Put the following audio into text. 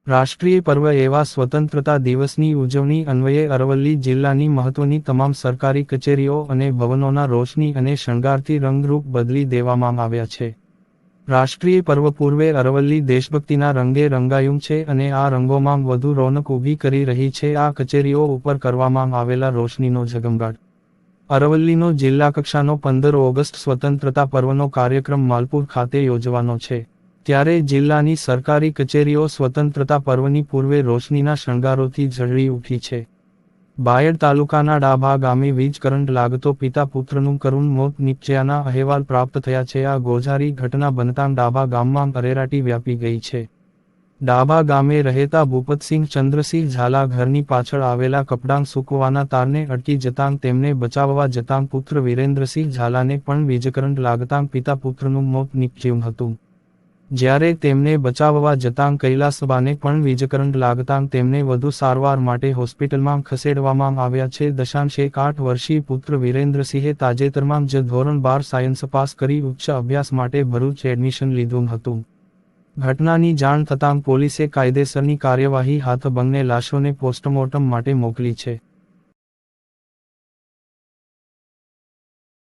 રાષ્ટ્રીય પર્વ એવા સ્વતંત્રતા દિવસની ઉજવણી અન્વયે અરવલ્લી જિલ્લાની મહત્વની તમામ સરકારી કચેરીઓ અને ભવનોના રોશની અને શણગારથી રંગરૂપ બદલી દેવામાં આવ્યા છે. રાષ્ટ્રીય પર્વ પૂર્વે અરવલ્લી દેશભક્તિના રંગે રંગાયું છે અને આ રંગોમાં વધુ રોનક ઊભી કરી રહી છે આ કચેરીઓ ઉપર કરવામાં આવેલા રોશનીનો ઝગમગાટ. અરવલ્લીનો જિલ્લા કક્ષાનો 15 ઓગસ્ટ સ્વતંત્રતા પર્વનો કાર્યક્રમ માલપુર ખાતે યોજવાનો છે. ત્યારે જિલ્લાની સરકારી કચેરીઓ સ્વતંત્રતા પર્વની પૂર્વે રોશનીના શણગારોથી ઝળહળી ઉઠી છે. બાયડ તાલુકાના ડાભા ગામે વીજ કરંટ લાગતો પિતા પુત્રનું કરુણ મોત નીપજ્યાના અહેવાલ પ્રાપ્ત થયા છે. આ ગોઝારી ઘટના બનતાં ડાભા ગામમાં અરેરાટી વ્યાપી ગઈ છે. ડાભા ગામે રહેતા ભૂપતસિંહ ચંદ્રસિંહ ઝાલા ઘરની પાછળ આવેલા કપડાં સૂકવવાના તારને અટકી જતાં તેમને બચાવવા જતાં પુત્ર વિરેન્દ્રસિંહ ઝાલાને પણ વીજકરંટ લાગતાં પિતા પુત્રનું મોત નીપજ્યું હતું. જ્યારે તેમને બચાવવા જતાં કૈલાસબાને પણ વીજકરંટ લાગતાં તેમને વધુ સારવાર માટે હોસ્પિટલમાં ખસેડવામાં આવ્યા છે. 8 વર્ષીય પુત્ર વિરેન્દ્રસિંહે તાજેતરમાં જ ધોરણ 12 સાયન્સ પાસ કરી ઉચ્ચ અભ્યાસ માટે ભરૂચ એડમિશન લીધું હતું. ઘટનાની જાણ થતાં પોલીસે કાયદેસરની કાર્યવાહી હાથ બંને લાશોને પોસ્ટમોર્ટમ માટે મોકલી છે.